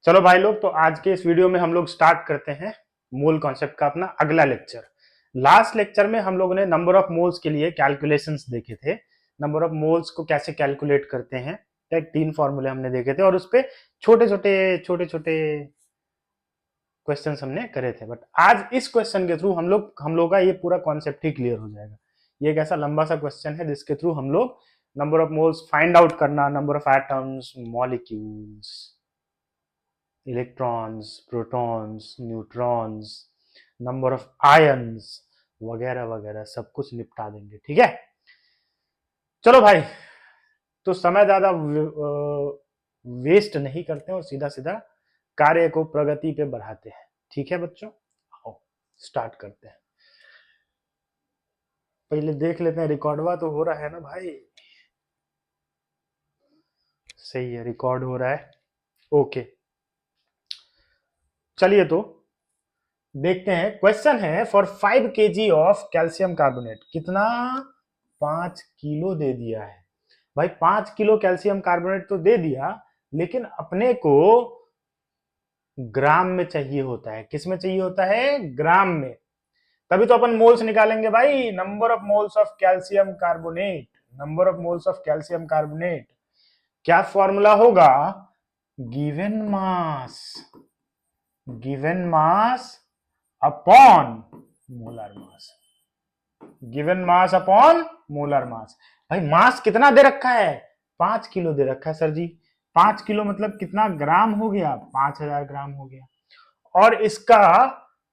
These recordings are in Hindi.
चलो भाई लोग, तो आज के इस वीडियो में हम लोग स्टार्ट करते हैं मोल कॉन्सेप्ट का अपना अगला लेक्चर। लास्ट लेक्चर में हम लोगों ने नंबर ऑफ मोल्स के लिए कैलकुलेशंस देखे थे। नंबर ऑफ मोल्स को कैसे कैलकुलेट करते हैं, एक 3 फॉर्मूले हमने देखे थे और उस पे छोटे छोटे क्वेश्चंस हमने करे थे। बट आज इस क्वेश्चन के थ्रू हम लोग का ये पूरा कॉन्सेप्ट ही क्लियर हो जाएगा। ये एक ऐसा लंबा सा क्वेश्चन है जिसके थ्रू हम लोग number of moles find out करना, number of atoms, molecules, electrons, protons, neutrons, number of ions वगैरह वगैरह सब कुछ निपटा देंगे। ठीक है, चलो भाई, तो समय ज्यादा वेस्ट नहीं करते हैं और सीधा सीधा कार्य को प्रगति पे बढ़ाते हैं। ठीक है बच्चों, आओ स्टार्ट करते हैं। पहले देख लेते हैं रिकॉर्डवा तो हो रहा है ना भाई। सही है, रिकॉर्ड हो रहा है। ओके, चलिए तो देखते हैं। क्वेश्चन है for 5 kg of calcium carbonate. कितना? 5 किलो दे दिया है भाई। 5 किलो कैल्शियम कार्बोनेट तो दे दिया, लेकिन अपने को ग्राम में चाहिए होता है। किस में चाहिए होता है? ग्राम में। तभी तो अपन मोल्स निकालेंगे भाई। Number of moles of calcium carbonate, number of moles of calcium carbonate क्या फॉर्मूला होगा? Given mass, given mass upon molar mass, given mass upon molar mass. भाई मास कितना दे रखा है? 5 किलो दे रखा है सर जी। 5 किलो मतलब कितना ग्राम हो गया? 5000 ग्राम हो गया। और इसका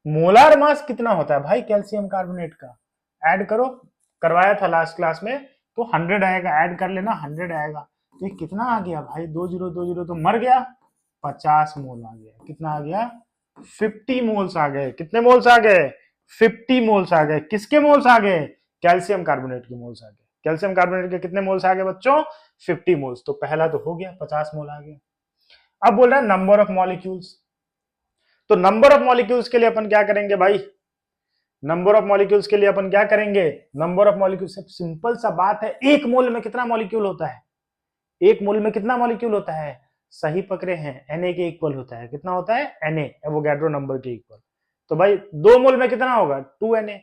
मोलर मास कितना होता है भाई कैल्शियम कार्बोनेट का? ऐड करो, करवाया था लास्ट क्लास में, तो 100 आएगा। ऐड कर लेना, 100 आएगा। तो ये कितना आ गया भाई? 2020 तो मर गया, 50 मोल आ गया। कितना आ गया? 50 मोल्स आ गए। कितने मोल्स आ गए? 50 मोल्स आ गए। किसके मोल्स आ गए? कैल्शियम कार्बोनेट के मोल्स आ गए। कैल्शियम कार्बोनेट के कितने मोल्स आ गए बच्चों? 50 मोल्स। तो पहला तो हो गया, 50 मोल आ गया। अब बोल रहा है नंबर ऑफ मॉलिक्यूल्स। तो नंबर ऑफ मॉलिक्यूल्स के लिए अपन क्या करेंगे भाई? नंबर ऑफ मॉलिक्यूल्स के लिए अपन क्या करेंगे? नंबर ऑफ मॉलिक्यूल्स, सिंपल सा बात है। एक मोल में कितना मॉलिक्यूल होता है? एक मोल में कितना मॉलिक्यूल होता है? सही पकड़े हैं, Na के इक्वल होता है। कितना होता है? Na, एवोगैड्रो नंबर के इक्वल। तो भाई 2 मोल में कितना होगा? 2Na।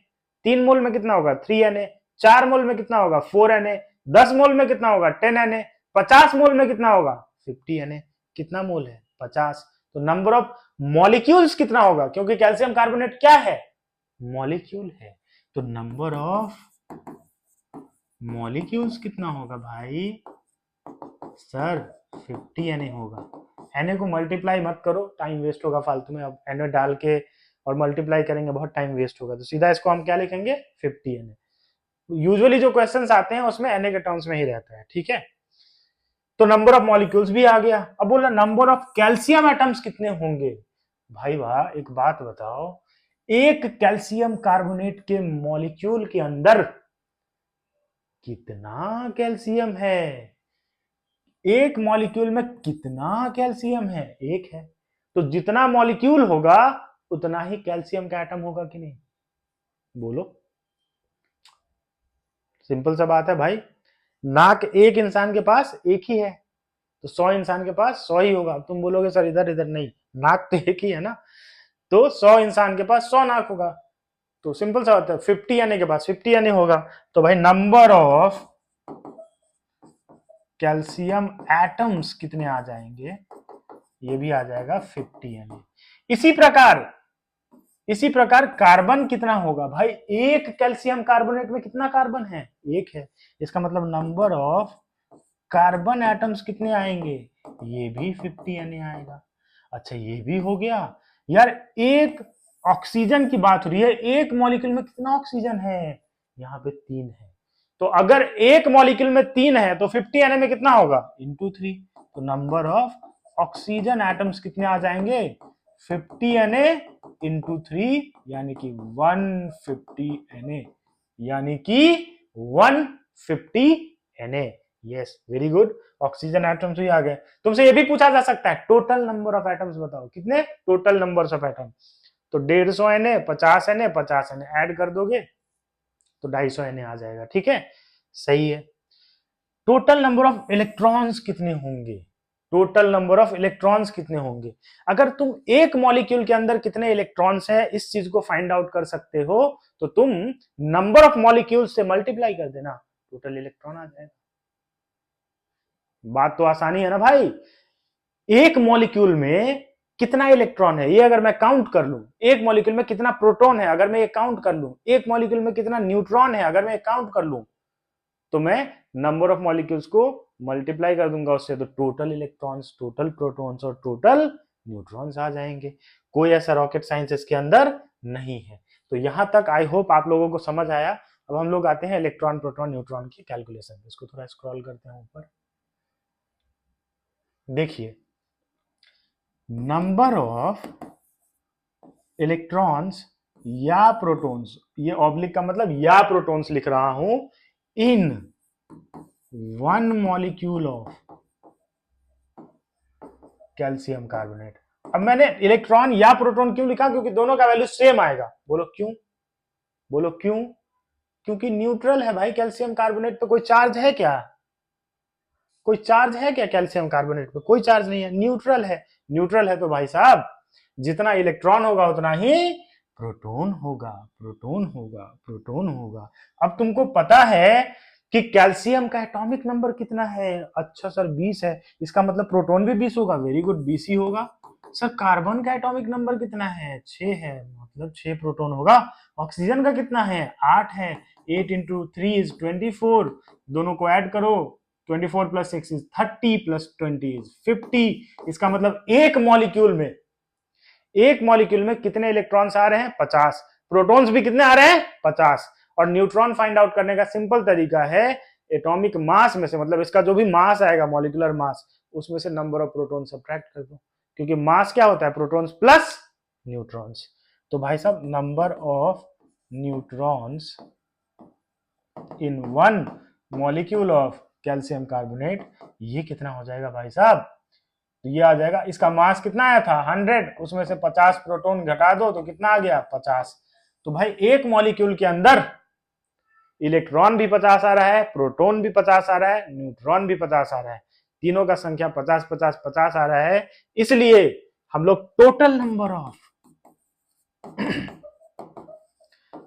3 मोल में कितना होगा? 3Na। 4 मोल में कितना होगा? 4Na। 10 मोल में कितना होगा? 10Na। 50 मोल में कितना होगा? 50Na। कितना मोल है? 50। तो नंबर ऑफ मॉलिक्यूल्स कितना होगा? क्योंकि कैल्शियम कार्बोनेट क्या है? मॉलिक्यूल है। तो नंबर ऑफ मॉलिक्यूल्स कितना होगा भाई? सर 50 Na होगा। Na को मल्टीप्लाई मत करो, टाइम वेस्ट होगा फालतू में। अब Na डाल के और मल्टीप्लाई करेंगे, बहुत टाइम वेस्ट होगा। तो सीधा इसको हम क्या लिखेंगे? 50Na। यूजुअली जो क्वेश्चंस आते हैं उसमें Na के टर्म्स में ही रहता है। ठीक है, तो नंबर ऑफ मॉलिक्यूल्स भी आ गया। अब बोला नंबर ऑफ कैल्शियम एटम्स कितने होंगे? भाई वाह, एक बात बताओ, एक कैल्शियम कार्बोनेट के मॉलिक्यूल के अंदर कितना कैल्शियम है? एक मॉलिक्यूल में कितना कैल्शियम है? एक है। तो जितना मॉलिक्यूल होगा उतना ही कैल्शियम का एटम होगा कि नहीं? बोलो, सिंपल सा बात है भाई। नाक एक इंसान के पास एक ही है, तो 100 इंसान के पास 100 ही होगा। तुम बोलोगे सर इधर इधर नहीं, नाक तो एक ही है ना। तो 100 इंसान के पास 100 नाक होगा। तो सिंपल सा बात है, 50 यानी के पास 50 यानी होगा। तो भाई नंबर ऑफ कैल्शियम एटम्स कितने आ जाएंगे? ये भी आ जाएगा 50 यानी। इसी प्रकार कार्बन कितना होगा भाई? एक कैल्शियम कार्बोनेट में कितना कार्बन है? एक है। इसका मतलब नंबर ऑफ कार्बन एटम्स कितने आएंगे? ये भी 50 यानी आएगा। अच्छा, ये भी हो गया यार। एक ऑक्सीजन की बात हो रही है, एक मॉलिक्यूल में कितना ऑक्सीजन है? यहाँ पे 3 है। तो अगर एक मॉलिक्यूल में 3 है तो 50 Na में कितना होगा? इंटू 3। तो नंबर ऑफ ऑक्सीजन एटम्स कितने आ जाएंगे? 50 Na इंटू 3 यानी कि 150 Na, यानी कि 150 Na। Yes, very good. Oxygen atoms भी आ गए। तुमसे ये भी पूछा जा सकता है टोटल नंबर ऑफ एटम्स बताओ। कितने टोटल नंबर्स ऑफ एटम? तो 150 Na, 50 Na, 50 Na ऐड कर दोगे तो 250 Na आ जाएगा। ठीक है, सही है। टोटल नंबर ऑफ इलेक्ट्रॉन्स कितने होंगे? टोटल नंबर ऑफ इलेक्ट्रॉन्स कितने होंगे। अगर तुम एक मॉलिक्यूल के अंदर कितने इलेक्ट्रॉन्स है इस चीज को फाइंड आउट कर सकते हो तो तुम नंबर ऑफ मॉलिक्यूल्स से मल्टीप्लाई कर देना, टोटल इलेक्ट्रॉन आ जाएगा। बात तो आसानी है ना भाई। एक मॉलिक्यूल में कितना इलेक्ट्रॉन है ये अगर मैं काउंट कर लूं, एक मॉलिक्यूल में कितना प्रोटॉन है अगर मैं ये काउंट कर लूं, एक मॉलिक्यूल में कितना न्यूट्रॉन है अगर मैं काउंट कर लूं, तो मैं नंबर ऑफ मॉलिक्यूल्स को मल्टीप्लाई कर दूंगा उससे, तो टोटल इलेक्ट्रॉन्स, टोटल प्रोटॉन्स और टोटल न्यूट्रॉन्स आ जाएंगे। कोई ऐसा रॉकेट साइंस इसके अंदर नहीं है। तो यहां तक आई होप आप लोगों को समझ आया। अब हम लोग आते हैं इलेक्ट्रॉन प्रोटॉन न्यूट्रॉन की कैलकुलेशन। इसको थोड़ा स्क्रॉल करते हैं ऊपर। देखिए, नंबर ऑफ इलेक्ट्रॉन्स या प्रोटॉन्स, ये ऑब्लिक का मतलब या प्रोटॉन्स लिख रहा हूं, in one molecule of calcium carbonate. अब मैंने इलेक्ट्रॉन या प्रोटॉन क्यों लिखा, क्योंकि दोनों का वैल्यू सेम आएगा। बोलो क्यों, बोलो क्यों? क्योंकि न्यूट्रल है भाई कैल्शियम कार्बोनेट पे। कोई चार्ज है क्या, कोई चार्ज है क्या कैल्शियम कार्बोनेट पे? कोई चार्ज नहीं है, न्यूट्रल है। न्यूट्रल है तो भाई साहब जितना इलेक्ट्रॉन होगा उतना ही प्रोटॉन होगा, प्रोटॉन होगा, प्रोटॉन होगा। अब तुमको पता है कि कैल्शियम का एटॉमिक नंबर कितना है? अच्छा सर 20 है, इसका मतलब प्रोटॉन भी 20 होगा। वेरी गुड, 20 ही होगा। सर कार्बन का एटॉमिक नंबर कितना है? 6 है, मतलब 6 प्रोटॉन होगा। ऑक्सीजन का कितना है? 8 है। 8 इंटू 3 इज 24, दोनों को ऐड करो, 24 प्लस 6 इज 30 प्लस 20 इज 50। इसका मतलब एक मॉलिक्यूल में कितने इलेक्ट्रॉन्स आ रहे हैं? 50। प्रोटॉन्स भी कितने आ रहे हैं? 50। और न्यूट्रॉन फाइंड आउट करने का सिंपल तरीका है, एटॉमिक मास में से, मतलब इसका जो भी मास आएगा मॉलिक्यूलर मास, उसमें से नंबर ऑफ प्रोटॉन सब्ट्रैक्ट कर दो, क्योंकि मास क्या होता है? Protons plus neutrons. तो भाई साहब number of neutrons in one molecule of calcium carbonate, ये कितना हो जाएगा भाई साहब? तो ये आ जाएगा, इसका मास कितना आया था? 100, उसमें से 50 प्रोटॉन घटा दो तो कितना आ गया? 50। तो भाई एक मॉलिक्यूल के अंदर इलेक्ट्रॉन भी 50 आ रहा है, प्रोटॉन भी 50 आ रहा है, न्यूट्रॉन भी 50 आ रहा है, तीनों का संख्या 50 50 50 आ रहा है। इसलिए हम लोग टोटल नंबर ऑफ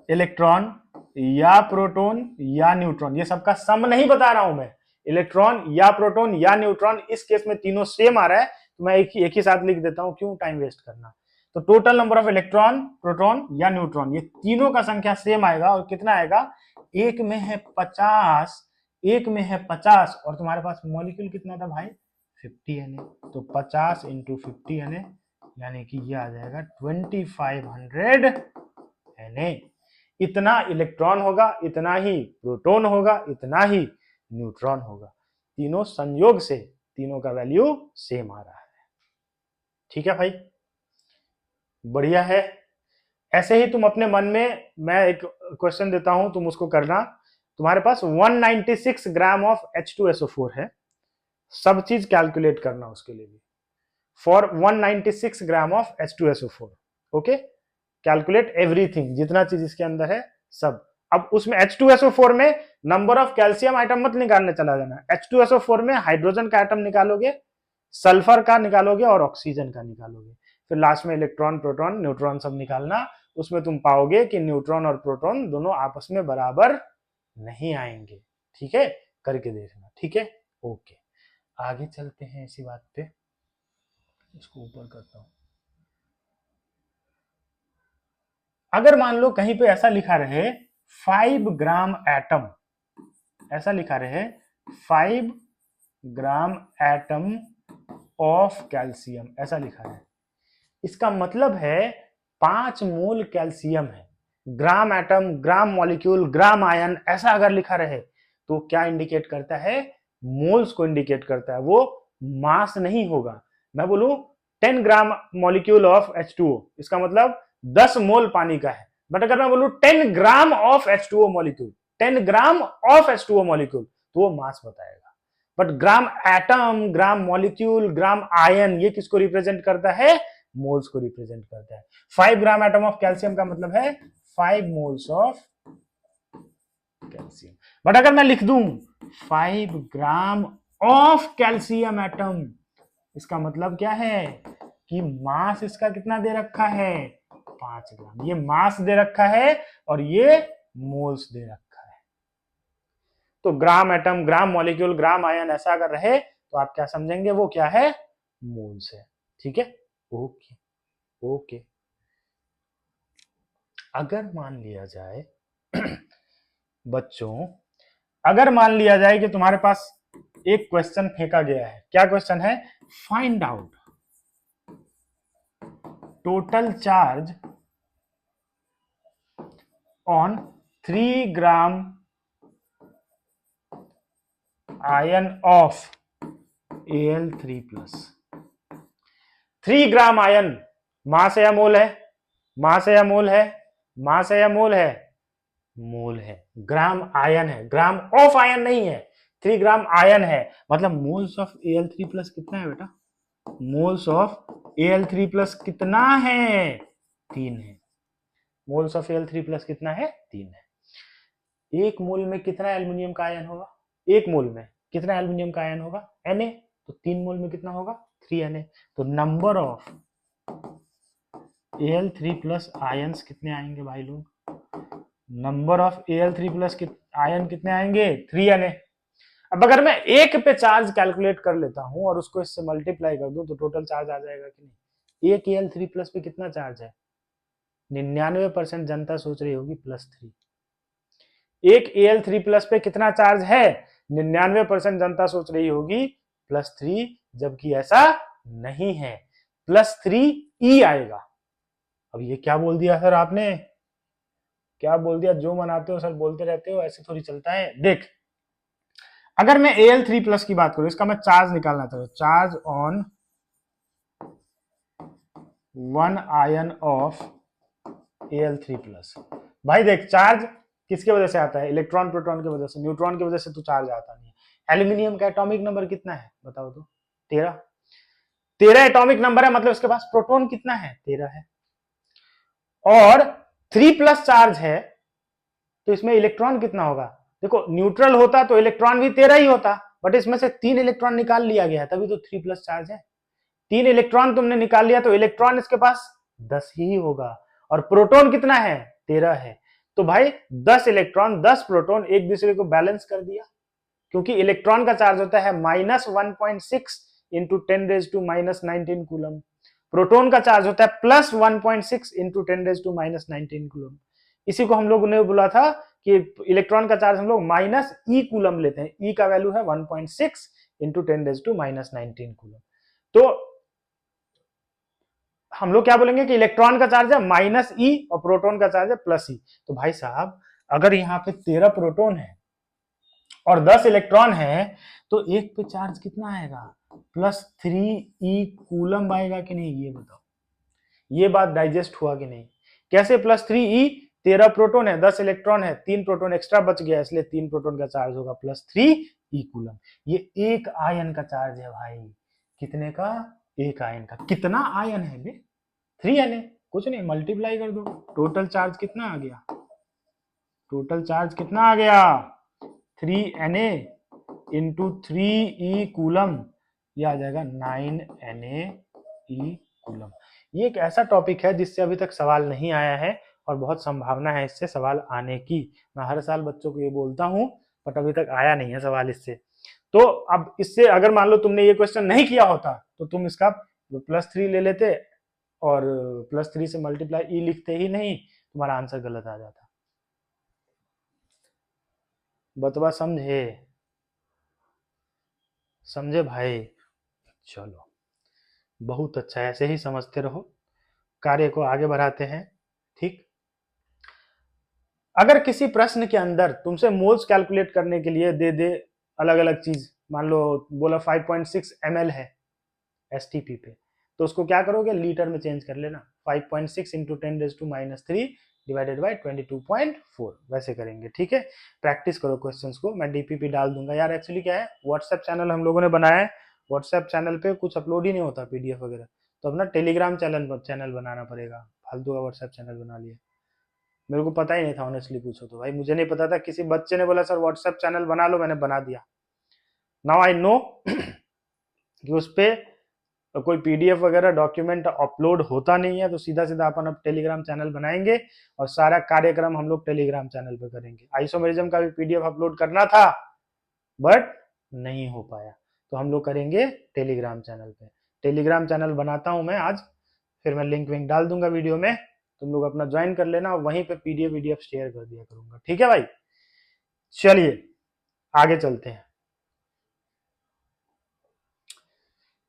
इलेक्ट्रॉन या प्रोटॉन या न्यूट्रॉन, ये सबका सम नहीं बता रहा हूं मैं, इलेक्ट्रॉन या प्रोटॉन या न्यूट्रॉन, इस केस में तीनों सेम आ रहा है तो मैं एक ही साथ लिख देता हूं, क्यों टाइम वेस्ट करना। तो total number of electron, proton या न्यूट्रॉन, ये तीनों का संख्या सेम आएगा। और कितना आएगा? एक में है 50, एक में है 50, और तुम्हारे पास मॉलिक्यूल कितना था भाई? 50 Na। तो 50 इंटू 50 Na, यानी कि ये आ जाएगा 2500 Na। इतना इलेक्ट्रॉन होगा, इतना ही प्रोटॉन होगा, इतना ही न्यूट्रॉन होगा। तीनों संयोग से तीनों का वैल्यू सेम आ रहा है। ठीक है भाई, बढ़िया है। ऐसे ही तुम अपने मन में, मैं एक क्वेश्चन देता हूं, तुम उसको करना। तुम्हारे पास 196 ग्राम ऑफ H2SO4 है, सब चीज कैलकुलेट करना उसके लिए भी। For 196 gram of H2SO4, okay, calculate everything, जितना चीज इसके अंदर है सब। अब उसमें H2SO4 में नंबर ऑफ कैल्शियम आइटम मत निकालने चला जाना। H2SO4 में हाइड्रोजन का आइटम निकालोगे, सल्फर का निकालोगे और ऑक्सीजन का निकालोगे, फिर लास्ट में इलेक्ट्रॉन, प्रोटॉन, न्यूट्रॉन सब निकालना। उसमें तुम पाओगे कि न्यूट्रॉन और प्रोटॉन दोनों आपस में बराबर नहीं आएंगे। ठीक है, करके देखना। ठीक है, ओके, आगे चलते हैं इसी बात पे। इसको ऊपर करता हूं। अगर मान लो कहीं पे ऐसा लिखा रहे 5 ग्राम एटम, ऐसा लिखा रहे 5 ग्राम एटम ऑफ कैल्शियम, ऐसा लिखा है, इसका मतलब है 5 मोल कैल्शियम है। ग्राम एटम, ग्राम मॉलिक्यूल, ग्राम आयन, ऐसा अगर लिखा रहे तो क्या इंडिकेट करता है? मोल्स को इंडिकेट करता है, वो मास नहीं होगा। मैं बोलूं 10 ग्राम मॉलिक्यूल ऑफ H2O, इसका मतलब 10 मोल पानी का है। बट अगर मैं बोलूं 10 gram of H2O molecule, 10 gram of H2O molecule, तो वो मास बताएगा। But gram atom, gram molecule, gram ion, ये किसको रिप्रेजेंट करता है? मोल्स को रिप्रेजेंट करता है। 5 ग्राम एटम ऑफ कैल्शियम का मतलब है 5 मोल्स ऑफ कैल्शियम। बट अगर मैं लिख दूं 5 ग्राम ऑफ कैल्शियम एटम, इसका मतलब क्या है कि मास इसका कितना दे रखा है, 5 ग्राम। ये मास दे रखा है और ये मोल्स दे रखा है। तो ग्राम एटम, ग्राम मॉलिक्यूल, ग्राम आयन ऐसा अगर रहे तो आप क्या समझेंगे, वो क्या है, मोल्स है। ठीक है, ओके ओके। अगर मान लिया जाए बच्चों, अगर मान लिया जाए कि तुम्हारे पास एक क्वेश्चन फेंका गया है, क्या क्वेश्चन है, find out total charge on 3 gram ion of Al3+। 3 gram ion mass है या मोल है, मास है या मोल है, मास है या मोल है, मोल है। ग्राम आयन है, ग्राम ऑफ आयन नहीं है, 3 ग्राम आयन है, मतलब मोल्स ऑफ Al3+ कितना है बेटा, मोल्स ऑफ Al3+ कितना है, 3 है। मोल्स ऑफ Al3+ कितना है, 3 है। एक मोल में कितना एल्युमिनियम का आयन होगा, एक मोल में कितना एल्युमिनियम का आयन होगा, Na, तो 3 मोल में कितना होगा, 3Na। तो नंबर ऑफ Al3+ आयंस कितने आएंगे भाई लोग, नंबर ऑफ Al3+ आयन कितने आएंगे, 3Na। अब अगर मैं एक पे चार्ज कैलकुलेट कर लेता हूं और उसको इससे मल्टीप्लाई कर दूं तो टोटल चार्ज आ जाएगा कि नहीं। एक Al3+ पे कितना चार्ज है, 99% जनता सोच रही होगी +3। एक Al3+ पे कितना चार्ज है, 99% जनता सोच रही होगी +3, जबकि ऐसा नहीं है, +3E आएगा। अब ये क्या बोल दिया सर आपने, क्या बोल दिया, जो मनाते हो सर बोलते रहते हो, ऐसे थोड़ी चलता है। देख, अगर मैं Al3+ की बात करूं, इसका मैं चार्ज निकालना चाहूँ, charge on 1 ion of Al3+। भाई देख, चार्ज किसके वजह से आता है, इलेक्ट्रॉन प्रोटॉन की वजह से, न्यूट्रॉन की वजह से तो चार्ज आता नहीं है। एल्यूमिनियम का एटॉमिक नंबर कितना है बताओ तो, 13। 13 एटॉमिक नंबर है, मतलब इसके पास प्रोटॉन कितना है, 13 है। और 3+ चार्ज है, तो इसमें इलेक्ट्रॉन कितना होगा, देखो न्यूट्रल होता तो इलेक्ट्रॉन भी 13 ही होता, बट इसमें से 3 इलेक्ट्रॉन निकाल लिया गया, तभी तो 3+ चार्ज है। 3 इलेक्ट्रॉन तुमने निकाल लिया तो इलेक्ट्रॉन इसके पास 10 ही होगा, और प्रोटॉन कितना है, 13 है। तो भाई 10 इलेक्ट्रॉन 10 प्रोटॉन एक दूसरे को बैलेंस कर दिया, क्योंकि इलेक्ट्रॉन का चार्ज होता है -1.6 इंटू 10⁻⁻19 कूलम, प्रोटॉन का चार्ज होता है +1.6 इंटू 10⁻⁻19 कूलम। इसी को हम लोगों ने बोला था कि इलेक्ट्रॉन का चार्ज हम लोग -e कूलम लेते हैं, e का वैल्यू है 1.6 इंटू 10⁻⁻19 कूलम। तो हम लोग क्या बोलेंगे कि इलेक्ट्रॉन का चार्ज है -e और प्रोटॉन का चार्ज है +e। तो भाई साहब, अगर यहाँ पे 13 प्रोटॉन है और 10 इलेक्ट्रॉन है, तो एक पे चार्ज कितना आएगा, +3e कूलम आएगा कि नहीं, ये बताओ। ये बात डाइजेस्ट हुआ कि नहीं, कैसे +3e, 13 प्रोटॉन है 10 इलेक्ट्रॉन है, 3 प्रोटॉन एक्स्ट्रा बच गया, इसलिए 3 प्रोटॉन का चार्ज होगा +3e कूलम। ये एक आयन का चार्ज है भाई, कितने का, एक आयन का। कितना आयन है बे, 3Na, कुछ नहीं, मल्टीप्लाई कर दो, टोटल चार्ज कितना आ गया, टोटल चार्ज कितना आ गया, 3Na इंटू 3e कूलम, ये आ जाएगा 9Na कूलम। ये एक ऐसा टॉपिक है जिससे अभी तक सवाल नहीं आया है और बहुत संभावना है इससे सवाल आने की। मैं हर साल बच्चों को ये बोलता हूँ, बट अभी तक आया नहीं है सवाल इससे। तो अब इससे अगर मान लो तुमने ये क्वेश्चन नहीं किया होता तो तुम इसका +3 ले लेते और +3 से मल्टीप्लाई ई लिखते ही नहीं, तुम्हारा आंसर गलत आ जाता। बतवा समझे, समझे भाई, चलो बहुत अच्छा, ऐसे ही समझते रहो, कार्य को आगे बढ़ाते हैं। ठीक, अगर किसी प्रश्न के अंदर तुमसे मोल्स कैलकुलेट करने के लिए दे दे अलग अलग चीज, मान लो बोला 5.6 ml है STP पे, तो उसको क्या करोगे, लीटर में चेंज कर लेना, 5.6 इंटू 10⁻³ डिवाइडेड बाई 22.4, वैसे करेंगे। ठीक है, प्रैक्टिस करो क्वेश्चंस को, मैं DPP डाल दूंगा यार। एक्चुअली क्या है, व्हाट्सएप चैनल हम लोगों ने बनाया है, व्हाट्सएप चैनल पे कुछ अपलोड ही नहीं होता PDF वगैरह, तो अपना टेलीग्राम चैनल बनाना पड़ेगा, फालतू का व्हाट्सएप चैनल बना लिया। मेरे को पता ही नहीं था, ऑनेस्टली पूछो तो भाई, मुझे नहीं पता था, किसी बच्चे ने बोला सर व्हाट्सएप चैनल बना लो, मैंने बना दिया। नाउ आई नो कि उस पे तो कोई पीडीएफ वगैरह डॉक्यूमेंट अपलोड होता नहीं है, तो सीधा सीधा अपन अब टेलीग्राम चैनल बनाएंगे और सारा कार्यक्रम हम लोग टेलीग्राम चैनल पे करेंगे। आइसोमेरिज्म का भी पीडीएफ अपलोड करना था बट नहीं हो पाया, तो हम लोग करेंगे टेलीग्राम चैनल पे। टेलीग्राम चैनल बनाता हूं मैं आज, फिर मैं लिंक विंक डाल दूंगा वीडियो में, तुम लोग अपना ज्वाइन कर लेना और वहीं पे पीडीएफ वीडीएफ शेयर कर दिया करूंगा। ठीक है भाई, चलिए आगे चलते हैं।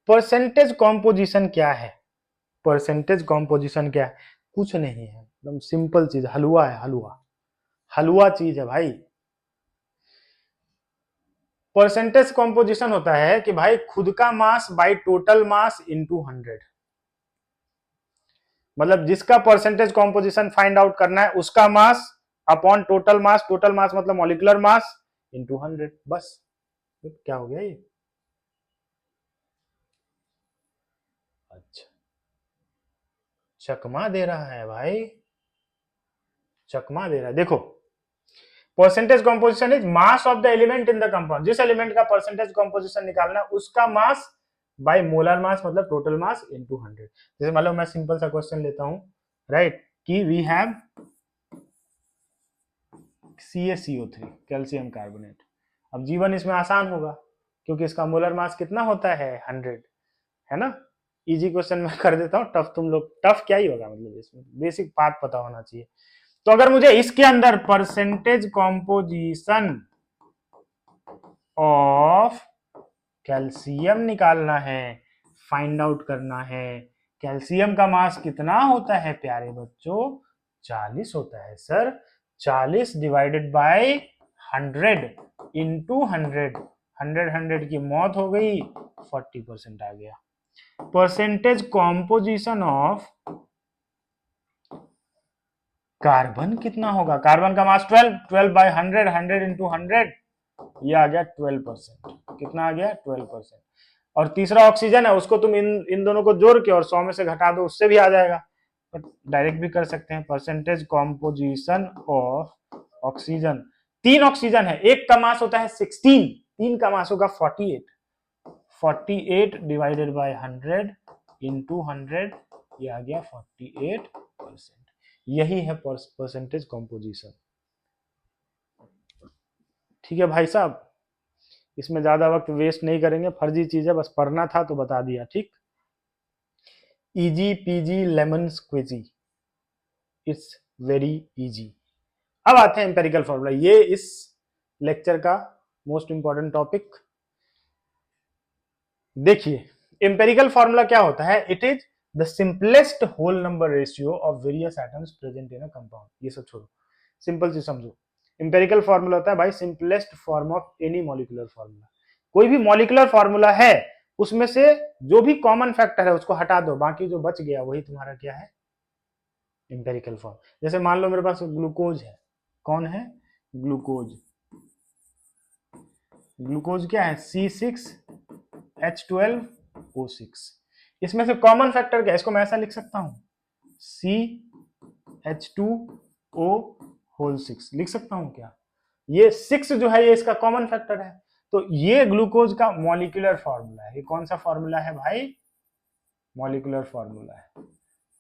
परसेंटेज कॉम्पोजिशन क्या है? परसेंटेज कॉम्पोजिशन क्या है? कुछ नहीं है, एकदम सिंपल चीज, हलवा है, हलवा, हलवा चीज है भाई। परसेंटेज कॉम्पोजिशन होता है कि भाई खुद का mass by total mass into 100, मतलब जिसका परसेंटेज कॉम्पोजिशन फाइंड आउट करना है उसका mass upon total mass, total mass मतलब मॉलिक्यूलर मास इनटू 100, बस। क्या हो गया ये? अच्छा, चकमा दे रहा है भाई, चकमा दे रहा है। देखो, percentage composition is mass of the element in the compound, जिस एलिमेंट का परसेंटेज कॉम्पोजिशन निकालना है उसका मास बाय मोलर मास मतलब टोटल मास इनटू 100। जैसे मान लो मैं सिंपल सा क्वेश्चन लेता हूं, राइट, कि we have CaCO3 calcium carbonate. अब जीवन इसमें आसान होगा क्योंकि इसका मोलर मास कितना होता है 100, है ना। इजी क्वेश्चन मैं कर देता हूँ, टफ तुम लोग, टफ क्या ही होगा, मतलब इसमें बेसिक बात पता होना चाहिए। तो अगर मुझे इसके अंदर परसेंटेज कॉम्पोजिशन ऑफ कैल्शियम निकालना है, फाइंड आउट करना है, कैल्शियम का मास कितना होता है प्यारे बच्चों? 40 होता है सर। 40 डिवाइडेड बाय 100 इंटू 100, 100 की मौत हो गई, 40% आ गया। परसेंटेज कॉम्पोजिशन ऑफ कार्बन कितना होगा? कार्बन का मास 12, 12 बाय 100, 100 इंटू 100, ये आ गया 12%। कितना आ गया? 12%। और तीसरा ऑक्सीजन है, उसको तुम इन दोनों को जोड़ के और 100 में से घटा दो, उससे भी आ जाएगा, बट डायरेक्ट भी कर सकते हैं। Percentage composition of oxygen, 3 oxygen है, एक का मास होता है 16, 3 का मास होगा 48, 48 डिवाइडेड बाय 100 इंटू 100, ये आ गया 48%। यही है परसेंटेज कॉम्पोजिशन। ठीक है भाई साहब, इसमें ज्यादा वक्त वेस्ट नहीं करेंगे, फर्जी चीज है, बस पढ़ना था तो बता दिया। ठीक, easy peasy lemon squeezy, it's very easy. अब आते हैं एम्पेरिकल फॉर्मूला, ये इस लेक्चर का मोस्ट इंपॉर्टेंट टॉपिक। देखिए, एम्पेरिकल फॉर्मूला क्या होता है? It is the simplest whole number ratio of various atoms present in a compound. ये सब छोड़ो, सिंपल चीज समझो। एम्पेरिकल फॉर्मूला होता है भाई simplest form of any molecular formula. कोई भी मॉलिक्यूलर फॉर्मूला है उसमें से जो भी कॉमन फैक्टर है उसको हटा दो, बाकी जो बच गया वही तुम्हारा क्या है? Empirical form. जैसे मान लो मेरे पास ग्लूकोज है, कौन है? ग्लूकोज। ग्लूकोज क्या है? C6H12O6। इसमें से कॉमन फैक्टर क्या है? इसको मैं ऐसा लिख सकता हूं, CH2O होल 6 लिख सकता हूं क्या? ये 6 जो है ये इसका कॉमन फैक्टर है, तो ये ग्लूकोज का मॉलिक्यूलर फॉर्मूला है। ये कौन सा फॉर्मूला है भाई? मॉलिक्यूलर फॉर्मूला है।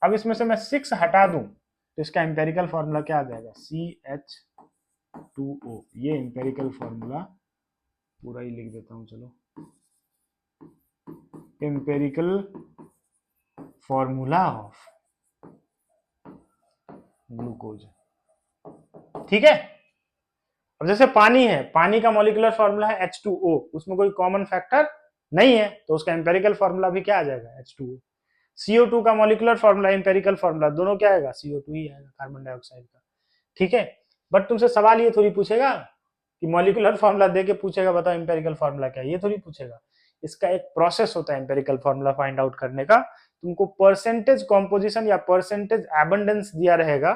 अब इसमें से मैं 6 हटा दूं तो इसका एम्पेरिकल फॉर्मूला क्या आ जाएगा? CH2O। ये एम्पेरिकल फॉर्मूला पूरा ही लिख देता हूं, चलो, एम्पेरिकल फॉर्मूला ऑफ ग्लूकोज। ठीक है। अब जैसे पानी है, पानी का मॉलिक्यूलर फॉर्मूला है H2O, उसमें कोई कॉमन फैक्टर नहीं है तो उसका एम्पेरिकल फॉर्मूला भी क्या आ जाएगा? H2O। CO2 का मॉलिक्यूलर फॉर्मूला, एम्पेरिकल फॉर्मूला, दोनों क्या आएगा? CO2 ही आएगा, कार्बन डाइऑक्साइड का। ठीक है, बट तुमसे सवाल ये थोड़ी पूछेगा कि मॉलिक्यूलर फॉर्मूला देके पूछेगा बताओ एम्पेरिकल फॉर्मूला क्या है, ये थोड़ी पूछेगा। इसका एक प्रोसेस होता है एम्पेरिकल फॉर्मूला फाइंड आउट करने का। तुमको परसेंटेज कॉम्पोजिशन या परसेंटेज एबंडेंस दिया रहेगा,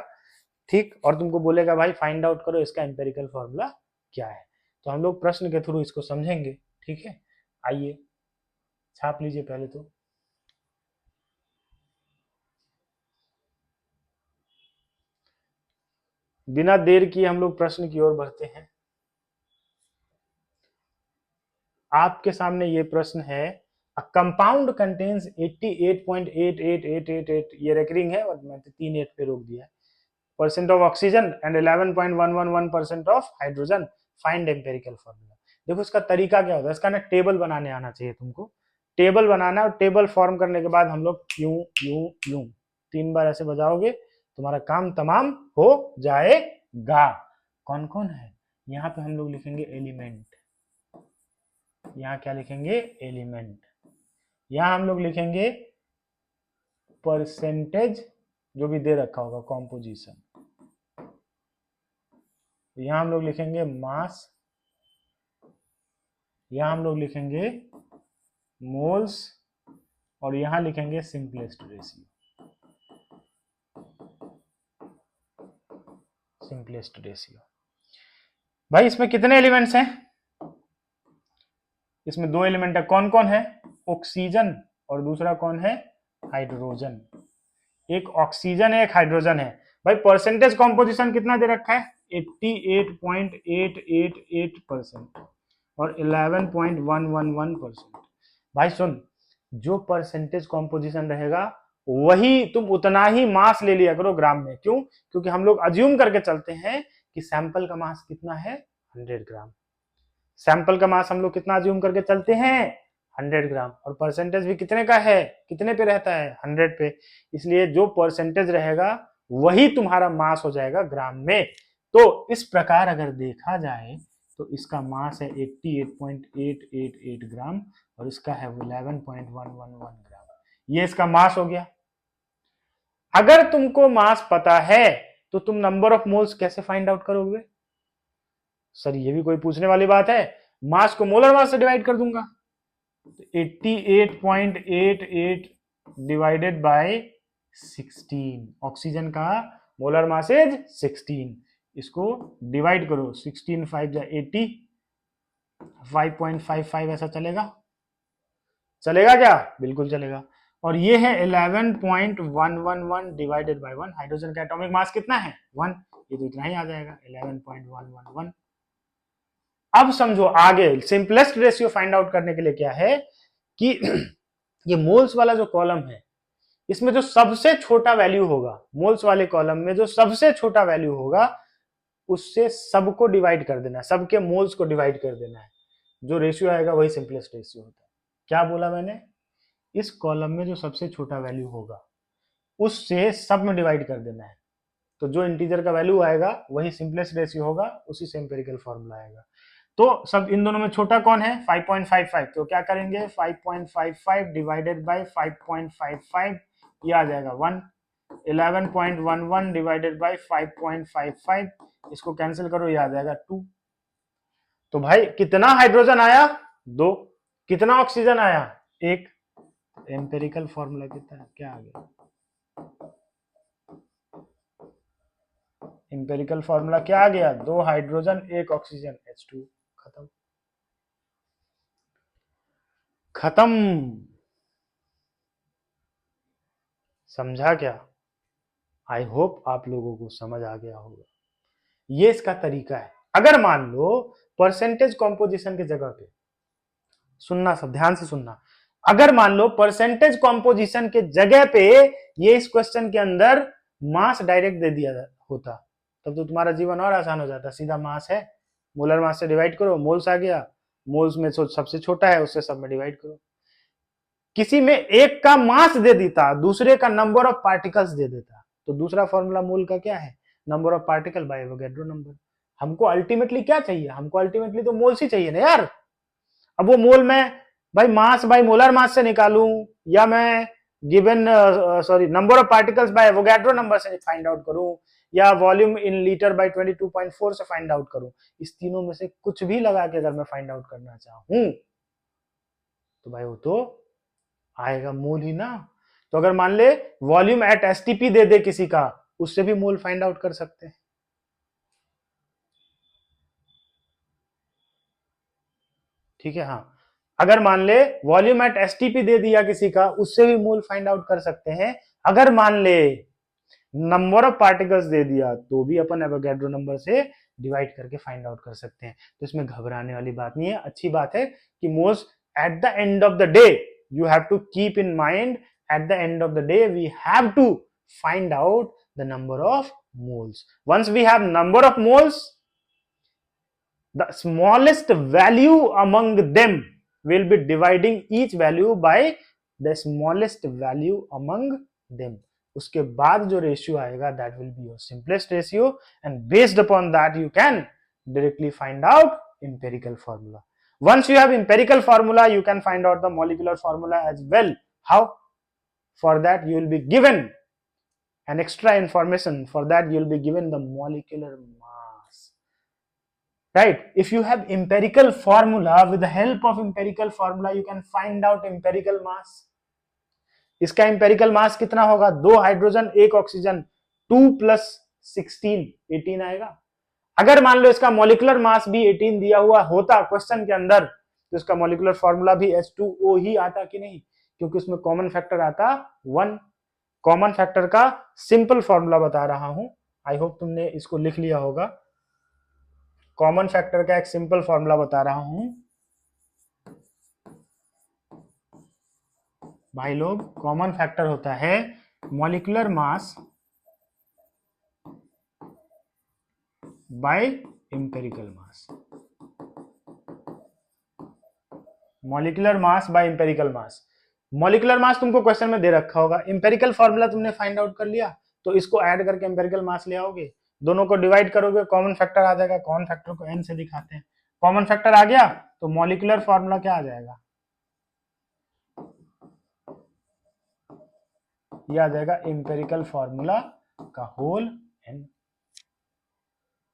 ठीक, और तुमको बोलेगा भाई फाइंड आउट करो इसका एम्पेरिकल फॉर्मूला क्या है। तो हम लोग प्रश्न के थ्रू इसको समझेंगे। ठीक है, आइए छाप लीजिए पहले तो। बिना देर किए हम लोग प्रश्न की ओर बढ़ते हैं। आपके सामने ये प्रश्न है अ कंपाउंड कंटेन्स 88.88888, ये रेकरिंग है और मैंने 3 8 पे रोक दिया है, percent of oxygen and 11.111% of hydrogen, find empirical formula. देखो इसका तरीका क्या होता है, इसका ना टेबल बनाने आना चाहिए तुमको, टेबल बनाना और टेबल फॉर्म करने के बाद हम लोग यूं यूं यूं 3 बार ऐसे बजाओगे, तुम्हारा काम तमाम हो जाएगा। कौन कौन है, यहाँ पे हम लोग लिखेंगे एलिमेंट, यहाँ क्या लिखेंगे एलिमेंट, यहाँ हम लोग लिखेंगे परसेंटेज जो भी दे रखा होगा कॉम्पोजिशन, यहाँ हम लोग लिखेंगे मास, यहाँ हम लोग लिखेंगे मोल्स और यहाँ लिखेंगे सिंपलेस्ट रेशियो, सिंपलेस्ट रेशियो। भाई इसमें कितने एलिमेंट्स हैं, इसमें 2 एलिमेंट है, कौन कौन है, ऑक्सीजन और दूसरा कौन है हाइड्रोजन, एक ऑक्सीजन है एक हाइड्रोजन है। भाई परसेंटेज कॉम्पोजिशन कितना दे रखा है 88.888% और 11.111%। भाई सुन, जो परसेंटेज कॉम्पोजिशन रहेगा वही तुम उतना ही मास ले लिया करो ग्राम में, क्यों, क्योंकि हम लोग अज्यूम करके चलते हैं कि सैंपल का मास कितना है 100 ग्राम, सैंपल का मास हम लोग कितना अज्यूम करके चलते हैं 100 ग्राम, और परसेंटेज भी कितने का है, कितने पे रहता है 100 पे, इसलिए जो परसेंटेज रहेगा वही तुम्हारा मास हो जाएगा ग्राम में। तो इस प्रकार अगर देखा जाए तो इसका मास है 88.888 ग्राम और इसका है 11.111 ग्राम, ये इसका मास हो गया। अगर तुमको मास पता है तो तुम नंबर ऑफ मोल्स कैसे फाइंड आउट करोगे, सर ये भी कोई पूछने वाली बात है, मास को मोलर मास से डिवाइड कर दूंगा, 88.88 डिवाइडेड बाय 16, ऑक्सीजन का मोलर मास इज 16, इसको डिवाइड करो 16 5 जा 80, 5.55 ऐसा चलेगा, चलेगा क्या, बिल्कुल चलेगा। और ये है 11.111 डिवाइडेड बाय 1, हाइड्रोजन का एटॉमिक मास कितना है 1, ये तो इतना ही आ जाएगा 11.111। अब समझो आगे सिंपलेस्ट रेशियो फाइंड आउट करने के लिए क्या है कि ये मोल्स वाला जो कॉलम है इसमें जो सबसे छोटा वैल्यू होगा, मोल्स वाले कॉलम में जो सबसे छोटा वैल्यू होगा उससे सबको डिवाइड कर देना है, सबके मोल्स को डिवाइड कर देना है, जो रेशियो आएगा वही सिंपलेस्ट रेशियो होता है। क्या बोला मैंने, इस कॉलम में जो सबसे छोटा वैल्यू होगा उससे सब में डिवाइड कर देना है, तो जो इंटीजर का वैल्यू आएगा वही सिंपलेस्ट रेशियो होगा, उसी से एम्पिरिकल फॉर्मूला आएगा। तो सब इन दोनों में छोटा कौन है 5.55, तो क्या करेंगे 5.55 डिवाइडेड बाय 5.55, ये आ जाएगा 1, 11.11 डिवाइडेड बाय 5.55, इसको कैंसिल करो ये आ जाएगा 2। तो भाई कितना हाइड्रोजन आया 2, कितना ऑक्सीजन आया 1, एम्पिरिकल फॉर्मूला कितना क्या आ गया, एम्पिरिकल फॉर्मूला क्या आ गया 2 हाइड्रोजन 1 ऑक्सीजन H2, खत्म खत्म। समझा क्या, आई होप आप लोगों को समझ आ गया होगा, ये इसका तरीका है। अगर मान लो परसेंटेज कॉम्पोजिशन की जगह पे, सुनना सब ध्यान से सुनना, अगर मान लो परसेंटेज कॉम्पोजिशन के जगह पे ये इस क्वेश्चन के अंदर मास डायरेक्ट दे दिया होता तब तो तुम्हारा जीवन और आसान हो जाता, सीधा मास है मोलर मास से डिवाइड करो, मोल्स आ गया, मोल्स में सबसे छोटा है उससे सब में डिवाइड करो। किसी में एक का मास दे देता दूसरे का नंबर ऑफ पार्टिकल्स दे देता, तो दूसरा फॉर्मूला मोल का क्या है number of particle by Avogadro number. हमको अल्टीमेटली क्या चाहिए, हमको अल्टीमेटली तो मोल्स ही चाहिए ना यार। अब वो मोल में भाई मास बाय मोलर मास से निकालूं या मैं given number of particles bye Avogadro number से फाइंड आउट करूं या वॉल्यूम इन लीटर बाय 22.4 से फाइंड आउट करूं, इस तीनों में से कुछ भी लगा के अगर मैं फाइंड आउट करना चाहूं तो भाई वो तो आएगा मोल ही ना। तो अगर मान ले वॉल्यूम एट एसटीपी दे दे किसी का, उससे भी मोल फाइंड आउट कर सकते हैं। ठीक है, हाँ अगर मान ले वॉल्यूम एट एसटीपी दे दिया किसी का, उससे भी मोल फाइंड आउट कर सकते हैं। अगर मान ले नंबर ऑफ पार्टिकल्स दे दिया तो भी अपन एवोगैड्रो नंबर से डिवाइड करके फाइंड आउट कर सकते हैं। तो इसमें घबराने वाली बात नहीं है, अच्छी बात है कि moles at the end of the day you have to keep in mind, at the end of the day we have to find out the number of moles. Once we have number of moles, the smallest value among them will be dividing each value by the smallest value among them. उसके बाद जो रेशियो आएगा that will be your simplest ratio, and based upon that you can directly find out empirical formula. Once you have empirical formula, you can find out the molecular formula as well. How? For that you will be given an extra information. For that you will be given the molecular mass. Right? If you have empirical formula, with the help of empirical formula you can find out empirical mass. इसका empirical mass कितना होगा? 2 हाइड्रोजन 1 ऑक्सीजन, 2 + 16 18 आएगा. अगर मान लो इसका मॉलिक्यूलर मास भी 18 दिया हुआ होता क्वेश्चन के अंदर, तो इसका मॉलिक्यूलर फॉर्मूला भी H2O ही आता कि नहीं? क्योंकि उसमें कॉमन फैक्टर आता 1. कॉमन फैक्टर का सिंपल फॉर्मूला बता रहा हूं, आई होप तुमने इसको लिख लिया होगा. कॉमन फैक्टर का एक सिंपल फॉर्मूला बता रहा हूं भाई लोग. कॉमन फैक्टर होता है मॉलिक्यूलर मास बाय एम्पिरिकल मास. मॉलिक्यूलर मास बाय एम्पिरिकल मास. मॉलिक्यूलर मास तुमको क्वेश्चन में दे रखा होगा, एम्पिरिकल फॉर्मूला तुमने फाइंड आउट कर लिया, तो इसको ऐड करके एम्पिरिकल मास ले आओगे, दोनों को डिवाइड करोगे, कॉमन फैक्टर आ जाएगा. कॉमन फैक्टर को n से दिखाते हैं. कॉमन फैक्टर आ गया तो मॉलिक्यूलर फॉर्मूला क्या आ जाएगा? ये आ जाएगा एम्पिरिकल फॉर्मूला का whole n.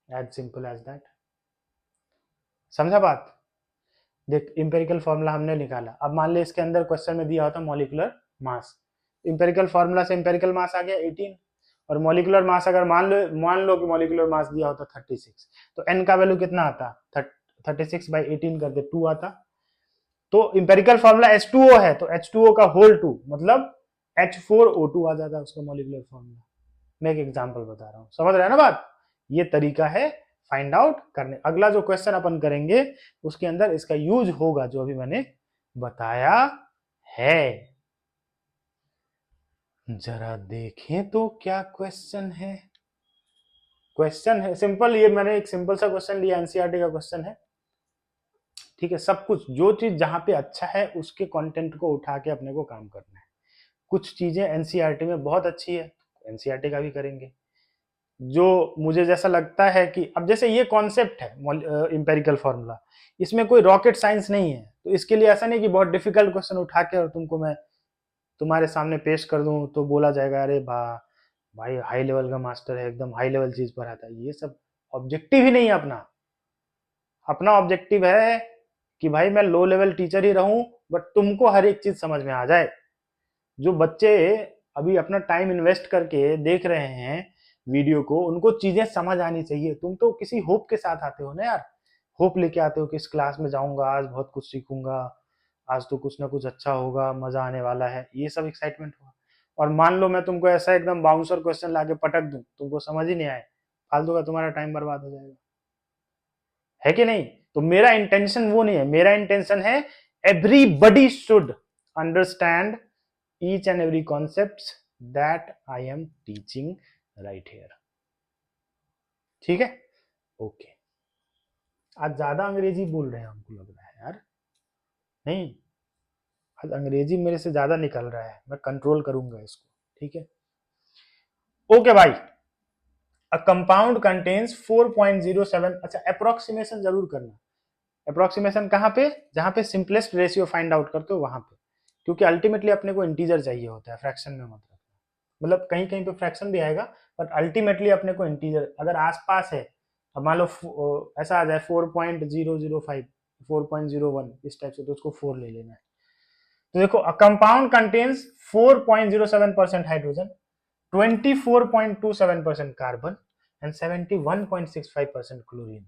As simple as that. समझा बात? देख, एम्पिरिकल फॉर्मूला हमने निकाला. अब मान ले इसके अंदर क्वेश्चन में दिया होता मॉलिक्यूलर मास. एम्पिरिकल फॉर्मूला से एम्पिरिकल मास आ गया 18, और मॉलिक्यूलर मास अगर मान लो कि मॉलिक्यूलर मास दिया होता 36, तो n का वैल्यू कितना आता? 36/18 कर दे 2 आता. तो एम्पिरिकल फॉर्मूला H2O है, तो H2O का होल 2 मतलब H4O2 आ जाता है उसका मॉलिक्यूलर फॉर्मूला. मैं एक एग्जांपल बता रहा हूं, समझ रहे हैं ना बात? ये तरीका है फाइंड आउट करने. अगला जो क्वेश्चन अपन करेंगे उसके अंदर इसका यूज होगा जो अभी मैंने बताया है. जरा देखें तो क्या क्वेश्चन है. क्वेश्चन है सिंपल. ये मैंने एक सिंपल सा क्वेश्चन लिया, एनसीईआरटी का क्वेश्चन है. ठीक है, सब कुछ जो चीज जहां पे अच्छा है उसके कंटेंट को उठा के अपने को काम करना है. कुछ चीजें एनसीईआरटी में बहुत अच्छी है, एनसीईआरटी का भी करेंगे. जो मुझे जैसा लगता है कि अब जैसे ये कॉन्सेप्ट है एम्पिरिकल फॉर्मूला, इसमें कोई रॉकेट साइंस नहीं है, तो इसके लिए ऐसा नहीं कि बहुत डिफिकल्ट क्वेश्चन उठा के और तुमको मैं तुम्हारे सामने पेश कर दूं तो बोला जाएगा अरे भाई हाई लेवल का मास्टर है, एकदम हाई लेवल चीज पढ़ाता है. ये सब ऑब्जेक्टिव ही नहीं है. अपना ऑब्जेक्टिव है कि भाई मैं लो लेवल टीचर ही रहूं, बट तुमको हर एक चीज समझ में आ जाए. जो बच्चे अभी अपना टाइम इन्वेस्ट करके देख रहे हैं वीडियो को, उनको चीजें समझ आनी चाहिए. तुम तो किसी होप के साथ आते हो ना यार, होप लेके आते हो कि इस क्लास में जाऊंगा, आज बहुत कुछ सीखूंगा, आज तो कुछ ना कुछ अच्छा होगा, मजा आने वाला है, ये सब एक्साइटमेंट होगा. और मान लो मैं तुमको ऐसा एकदम बाउंसर क्वेश्चन लाके पटक दूं, तुमको समझ ही नहीं आए, फालतू का तुम्हारा टाइम बर्बाद हो जाएगा, है कि नहीं? तो मेरा इंटेंशन वो नहीं है. मेरा इंटेंशन है everybody should understand each and every concept that I am teaching right here. ठीक है, ओके. आज ज्यादा अंग्रेजी बोल रहे हैं हमको लग रहा है यार. नहीं, आज अंग्रेजी मेरे से ज्यादा निकल रहा है, मैं कंट्रोल करूंगा इसको. ठीक है, ओके भाई. A compound contains 4.07. अच्छा, अप्रोक्सीमेशन जरूर करना. अप्रोक्सीमेशन कहाँ पे? जहां पे सिंपलेस्ट रेशियो फाइंड आउट करते हो वहां पे, क्योंकि अल्टीमेटली अपने को इंटीजर चाहिए होता है, फ्रैक्शन में मत रखना. मतलब कहीं कहीं पे फ्रैक्शन भी आएगा, बट अल्टीमेटली अपने को इंटीजर अगर आसपास है, अब मान लो ऐसा आ जाए 4.005, 4.01 इस टाइप से, तो उसको 4 ले लेना है. तो देखो, a compound contains 4.07% hydrogen, 24.27% carbon and 71.65% chlorine.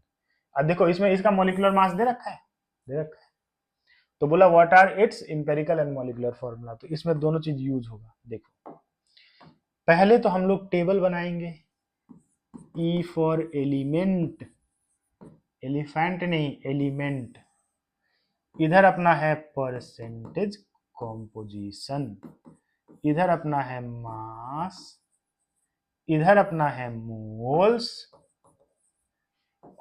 अब देखो इसमें इसका मॉलिक्यूलर मास दे रखा है, तो बोला what are its empirical and molecular formula. तो इसमें दोनों चीज यूज होगा. देखो, पहले तो हम लोग टेबल बनाएंगे. ई फॉर एलिमेंट, एलिफेंट नहीं, एलिमेंट. इधर अपना है परसेंटेज कॉम्पोजिशन, इधर अपना है मास, इधर अपना है मोल्स,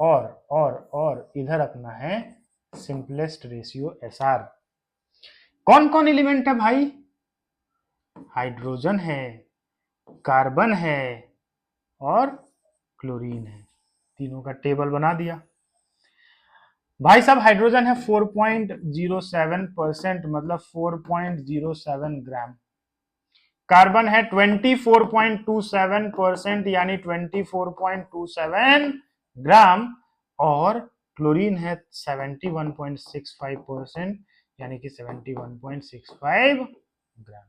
और इधर अपना है सिंपलेस्ट रेशियो SR। कौन कौन एलिमेंट है भाई? हाइड्रोजन है, कार्बन है और क्लोरीन है। तीनों का टेबल बना दिया भाई साहब। हाइड्रोजन है 4.07%, मतलब 4.07 ग्राम। कार्बन है 24.27%, यानी 24.27 ग्राम। और क्लोरीन है 71.65%, यानी कि 71.65 ग्राम।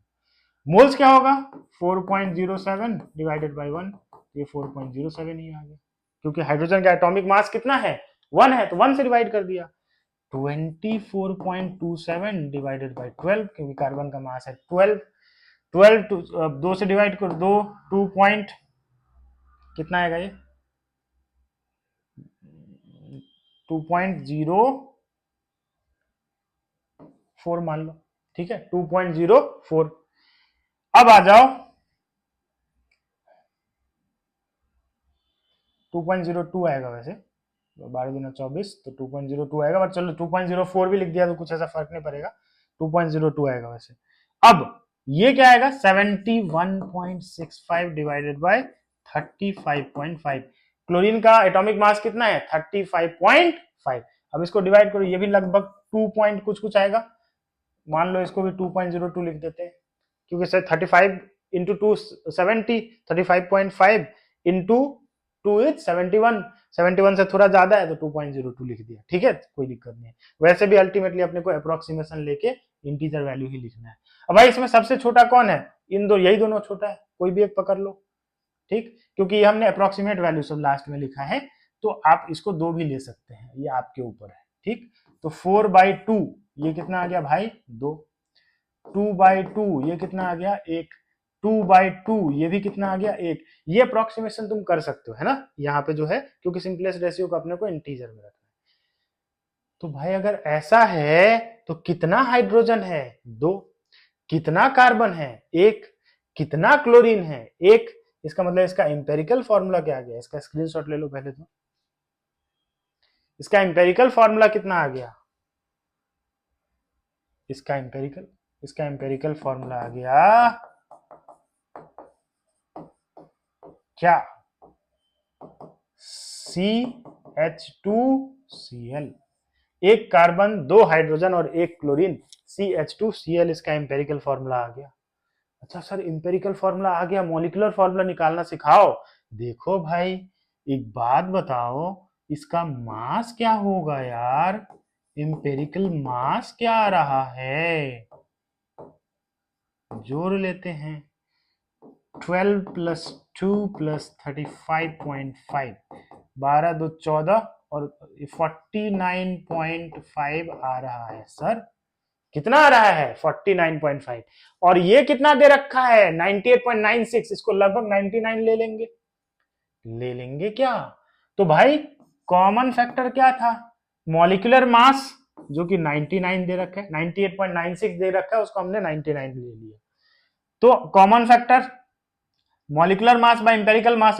मोल्स क्या होगा? 4.07 डिवाइडेड बाय 1, ये 4.07 ही आ गया, क्योंकि हाइड्रोजन का एटॉमिक मास कितना है? 1 है, तो 1 से डिवाइड कर दिया। 24.27 डिवाइडेड बाय 12, क्योंकि कार्बन का मास है 12। 2 से डिवाइड कर दो, 2 पॉइंट कितना आएगा ये? 2.04 मान लो, ठीक है, 2.04। अब आ जाओ 2.02 आएगा वैसे, 12 दूना 24, तो 2.02 आएगा, बट चलो 2.04 भी लिख दिया तो कुछ ऐसा फर्क नहीं पड़ेगा, 2.02 आएगा वैसे। अब ये क्या आएगा? 71.65 डिवाइडेड बाय 35.5। क्लोरीन का एटॉमिक मास कितना है? 35.5। अब इसको डिवाइड करो, ये भी लगभग 2 पॉइंट कुछ कुछ आएगा। मान लो इसको भी 2.02 लिख देते हैं, क्योंकि सर 35 इंटू 2 70, 35.5 इंटू 2 इज 71, 71 से थोड़ा ज्यादा है तो 2.02 लिख दिया, ठीक है, कोई दिक्कत नहीं है। वैसे भी अल्टीमेटली अपने को अप्रोक्सीमेशन लेके इंटीजर वैल्यू ही लिखना है। अब भाई इसमें सबसे छोटा कौन है? इन दो, यही दोनों छोटा है, कोई भी एक पकड़ लो, ठीक, क्योंकि ये हमने अप्रोक्सीमेट वैल्यू सब लास्ट में लिखा है, तो आप इसको 2 भी ले सकते हैं, ये आपके ऊपर है, ठीक। तो 4/2 ये कितना आ गया भाई? 2। 2/2 ये कितना आ गया? 1। 2/2 ये भी कितना आ गया? 1। ये अप्रोक्सीमेशन तुम कर सकते हो, है ना, यहाँ पे जो है, क्योंकि सिंपलेस्ट रेशियो को अपने को इंटीजर में रखना है। तो भाई अगर ऐसा है तो कितना हाइड्रोजन है? 2। कितना कार्बन है? 1। कितना क्लोरीन है? 1। इसका मतलब इसका इंपेरिकल फॉर्मूला क्या आ गया? इसका स्क्रीनशॉट ले लो पहले तो। इसका इंपेरिकल फॉर्मूला कितना आ गया? इसका इंपेरिकल फॉर्मूला आ गया क्या? CH2Cl। एक कार्बन, 2 हाइड्रोजन और 1 क्लोरीन, CH2Cl इसका इंपेरिकल फॉर्मूला आ गया। अच्छा सर, इंपेरिकल फॉर्मूला आ गया, मॉलिक्यूलर फॉर्मूला निकालना सिखाओ। देखो भाई, एक बात बताओ, इसका मास क्या होगा यार? इंपेरिकल मास क्या आ रहा है? जोड़ लेते हैं, 12 + 2 + 35.5, 12 2 14 और 49.5 आ रहा है सर। कितना आ रहा है? 49.5। और ये कितना दे रखा है? 98.96। इसको लगभग 99 ले लेंगे क्या? तो भाई कॉमन फैक्टर क्या था? मॉलिक्यूलर मास, जो कि 99 दे रखा है, 98.96 दे रखा है, उसको हमने 99 ले लिया। तो common factor molecular mass by empirical mass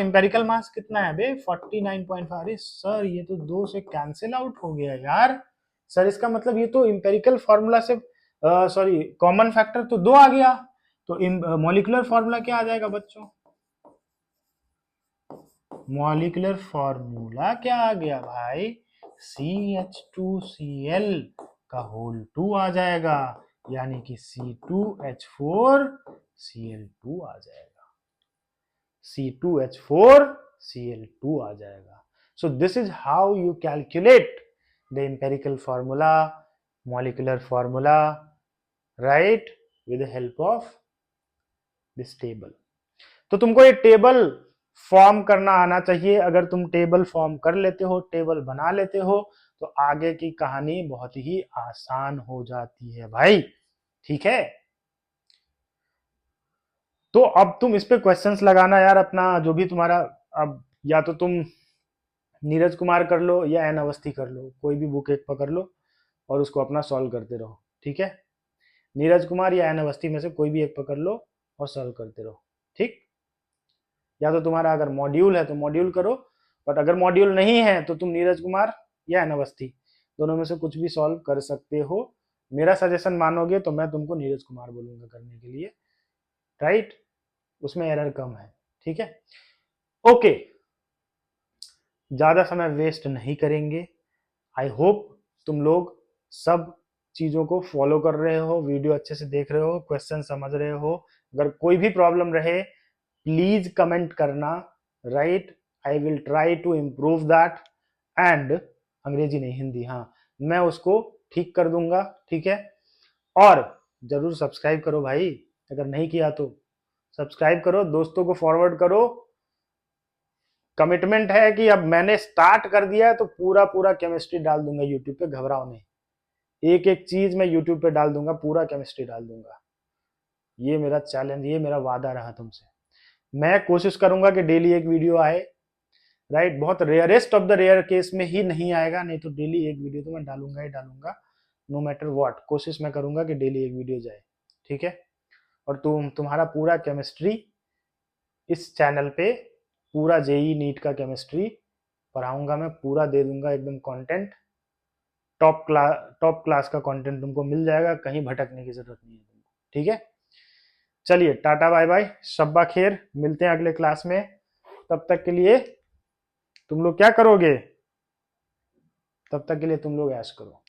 कितना है बे? 49.5। अरे सर ये तो 2 से कैंसिल आउट हो गया यार। सर इसका मतलब ये तो इंपेरिकल फॉर्मूला से, सॉरी, कॉमन फैक्टर तो 2 आ गया, तो मॉलिक्यूलर फॉर्मूला क्या आ जाएगा बच्चों? मॉलिक्यूलर फॉर्मूला क्या आ गया भाई? CH2Cl का होल 2 आ जाएगा, यानी कि C2H4Cl2 आ जाएगा, C2H4Cl2 आ जाएगा। So this is how you calculate the empirical formula, molecular formula, right, with the help of this table। तो तुमको ये टेबल फॉर्म करना आना चाहिए। अगर तुम टेबल फॉर्म कर लेते हो, टेबल बना लेते हो, तो आगे की कहानी बहुत ही आसान हो जाती है भाई, ठीक है। तो अब तुम इस पे क्वेश्चंस लगाना यार, अपना जो भी तुम्हारा, अब या तो तुम नीरज कुमार कर लो या एन अवस्थी कर लो, कोई भी बुक एक पकड़ लो और उसको अपना सॉल्व करते रहो, ठीक है। नीरज कुमार या एन अवस्थी में से कोई भी एक पकड़ लो और सॉल्व करते रहो, ठीक। या तो तुम्हारा अगर मॉड्यूल है तो मॉड्यूल करो, बट अगर मॉड्यूल नहीं है तो तुम नीरज कुमार या एन अवस्थी दोनों में से कुछ भी सॉल्व कर सकते हो। मेरा सजेशन मानोगे तो मैं तुमको नीरज कुमार बोलूंगा करने के लिए, राइट, उसमें एरर कम है, ठीक है। ओके, ज्यादा समय वेस्ट नहीं करेंगे। आई होप तुम लोग सब चीजों को फॉलो कर रहे हो, वीडियो अच्छे से देख रहे हो, क्वेश्चन समझ रहे हो। अगर कोई भी प्रॉब्लम रहे प्लीज कमेंट करना, right, I will try to improve that and, अंग्रेजी नहीं हिंदी, हाँ, मैं उसको ठीक कर दूंगा, ठीक है। और जरूर सब्सक्राइब करो भाई, अगर नहीं किया तो सब्सक्राइब करो, दोस्तों को फॉरवर्ड करो। कमिटमेंट है कि अब मैंने स्टार्ट कर दिया है तो पूरा पूरा केमिस्ट्री डाल दूंगा यूट्यूब पे, घबराओ नहीं, एक एक चीज मैं यूट्यूब पे डाल दूंगा, पूरा केमिस्ट्री डाल दूंगा। ये मेरा चैलेंज, ये मेरा वादा रहा तुमसे। मैं कोशिश करूंगा कि डेली एक वीडियो आए, राइट, बहुत rarest of the rare case में ही नहीं आएगा, नहीं तो डेली एक वीडियो तो मैं डालूंगा ही डालूंगा, नो मैटर व्हाट, कोशिश मैं करूंगा कि डेली एक वीडियो जाए, ठीक है। और तुम्हारा पूरा केमिस्ट्री इस चैनल पे, पूरा जेई नीट का केमिस्ट्री पढ़ाऊंगा मैं, पूरा दे दूंगा एकदम कंटेंट, टॉप क्लास का कंटेंट तुमको मिल जाएगा, कहीं भटकने की जरूरत नहीं है तुमको, ठीक है। चलिए टाटा बाय बाय, शब्बा खैर, मिलते हैं अगले क्लास में। तब तक के लिए तुम लोग क्या करोगे, तब तक के लिए तुम लोग ऐश करो।